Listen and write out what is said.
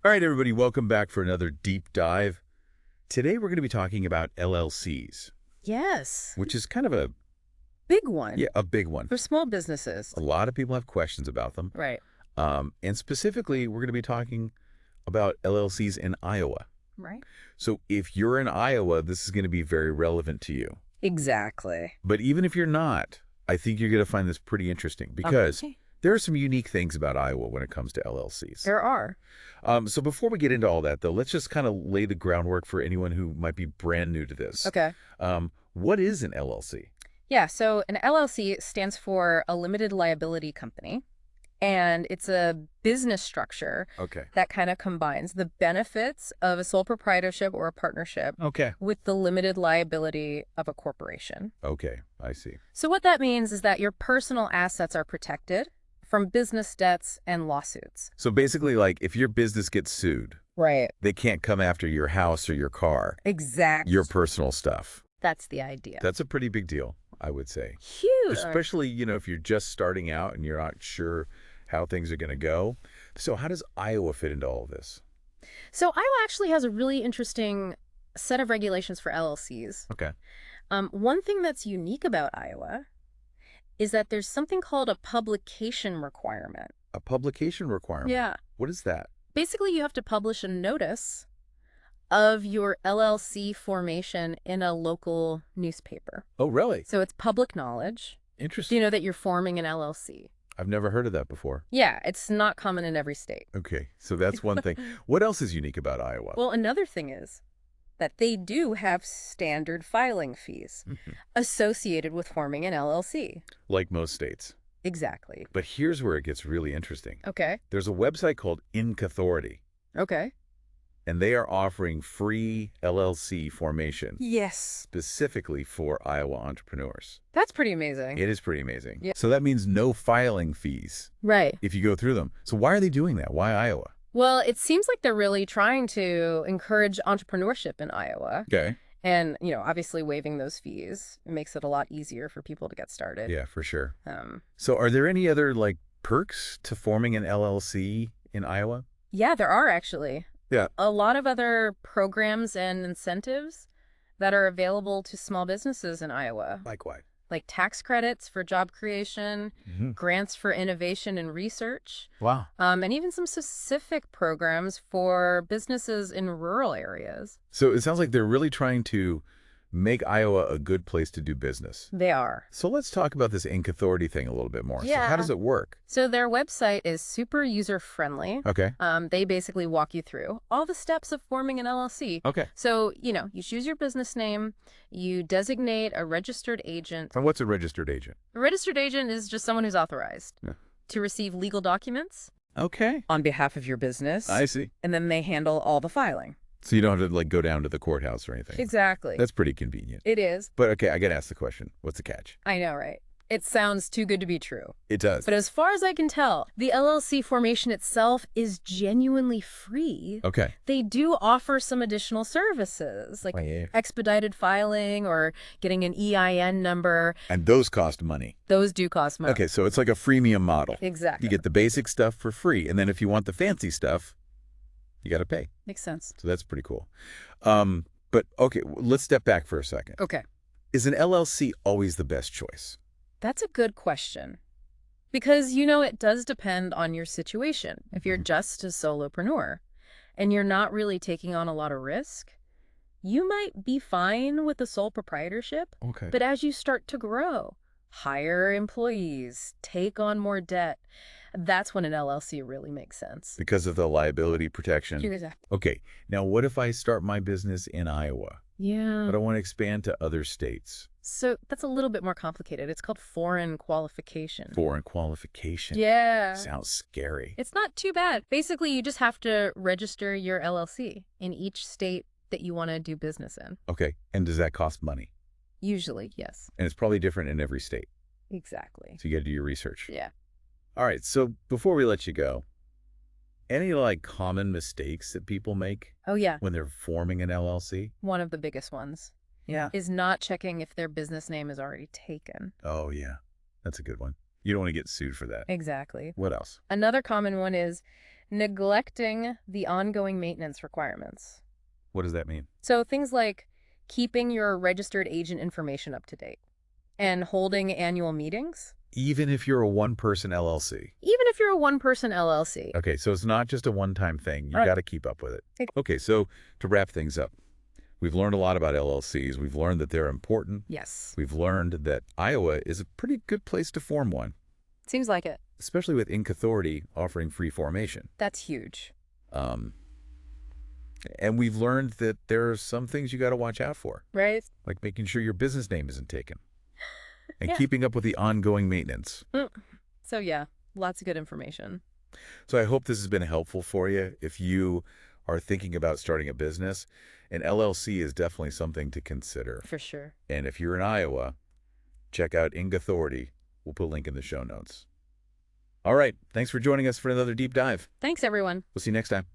All right, everybody, welcome back for another deep dive. Today, we're going to be talking about LLCs, Yes. which is kind of Big one a big one. for small businesses. A lot of people have questions about them. Right. And specifically, we're going to be talking about LLCs in Iowa. Right. So if you're in Iowa, this is going to be very relevant to you. Exactly. But even if you're not, I think you're going to find this pretty interesting because Okay. there are some unique things about Iowa when it comes to LLCs. There are. So before we get into all that, though, let's just kind of lay the groundwork for anyone who might be brand new to this. Okay. What is an LLC? Yeah, so an LLC stands for a limited liability company, and it's a business structure Okay. that kind of combines the benefits of a sole proprietorship or a partnership Okay. with the limited liability of a corporation. Okay, I see. So what that means is that your personal assets are protected from business debts and lawsuits. So basically, like, if your business gets sued, Right. they can't come after your house or your car, Exactly. your personal stuff. That's the idea. That's a pretty big deal, I would say. Huge. Especially, if you're just starting out and you're not sure how things are going to go. So how does Iowa fit into all of this? So Iowa actually has a really interesting set of regulations for LLCs. Okay. One thing that's unique about Iowa is that there's something called a publication requirement. A publication requirement. Yeah. What is that? Basically, you have to publish a notice of your LLC formation in a local newspaper. Oh, really? So it's public knowledge. Do Interesting. you know that you're forming an LLC? I've never heard of that before. Yeah, it's not common in every state. Okay, so that's one thing. What else is unique about Iowa? Well, another thing is that they do have standard filing fees associated with forming an LLC. Like most states. Exactly. But here's where it gets really interesting. Okay. There's a website called Inc Authority, Okay. and they are offering free LLC formation Yes. specifically for Iowa entrepreneurs. That's pretty amazing. It is pretty amazing. Yeah. So that means no filing fees Right. if you go through them. So why are they doing that? Why Iowa? Well, it seems like they're really trying to encourage entrepreneurship in Iowa. Okay. And, obviously waiving those fees makes it a lot easier for people to get started. Yeah, for sure. Um, So are there any other, perks to forming an LLC in Iowa? yeah, there are actually. Yeah. A lot of other programs and incentives that are available to small businesses in Iowa, Likewise. like tax credits for job creation, Mm-hmm. grants for innovation and research, Wow. and even some specific programs for businesses in rural areas. So it sounds like they're really trying to make Iowa a good place to do business. They are. So let's talk about this Inc Authority thing a little bit more. So Yeah. how does it work? So their website is super user-friendly. Okay. They basically walk you through all the steps of forming an LLC. Okay. So, you choose your business name, you designate a registered agent. And what's a registered agent? A registered agent is just someone who's authorized Yeah. to receive legal documents Okay. on behalf of your business. I see. And then they handle all the filing. So you don't have to go down to the courthouse or anything. Exactly. That's pretty convenient. It is. But okay, I got to ask the question. What's the catch? I know, right? It sounds too good to be true. It does. But as far as I can tell, the LLC formation itself is genuinely free. Okay. They do offer some additional services, like Oh, yeah. expedited filing or getting an EIN number. And those cost money. Those do cost money. Okay, so it's like a freemium model. Exactly. You get the basic stuff for free. And then if you want the fancy stuff, you got to pay. Makes sense. So that's pretty cool. But okay, let's step back for a second. Okay. Is an LLC always the best choice? That's a good question. Because, it does depend on your situation. If you're just a solopreneur and you're not really taking on a lot of risk, you might be fine with a sole proprietorship. Okay. But as you start to grow, hire employees, take on more debt, that's when an LLC really makes sense. Because of the liability protection. Exactly. Okay, now what if I start my business in Iowa, Yeah. but I want to expand to other states? So that's a little bit more complicated. It's called foreign qualification. Foreign qualification. Yeah. Sounds scary. It's not too bad. Basically, you just have to register your LLC in each state that you want to do business in. Okay, and does that cost money? Usually, yes. And it's probably different in every state. Exactly. So you got to do your research. Yeah. All right, so before we let you go, any common mistakes that people make Oh, yeah. when they're forming an LLC? One of the biggest ones Yeah. is not checking if their business name is already taken. Oh, yeah. That's a good one. You don't want to get sued for that. Exactly. What else? Another common one is Neglecting the ongoing maintenance requirements. What does that mean? So things like keeping your registered agent information up to date and holding annual meetings, Even if you're a one-person LLC. even if you're a one-person LLC. Okay, so it's not just a one-time thing. You Right. got to keep up with it. Ex- Okay, so to wrap things up, we've learned a lot about LLCs. We've learned that they're important. Yes. We've learned that Iowa is a pretty good place to form one, Seems like it. especially with Inc. Authority offering free formation. That's huge. Um, and we've learned that there are some things you got to watch out for, Right? like making sure your business name isn't taken and Yeah. keeping up with the ongoing maintenance. So yeah, lots of good information. So I hope this has been helpful for you. If you are thinking about starting a business, an LLC is definitely something to consider. For sure. And if you're in Iowa, check out Inc. Authority. We'll put a link in the show notes. All right. Thanks for joining us for another deep dive. Thanks, everyone. We'll see you next time.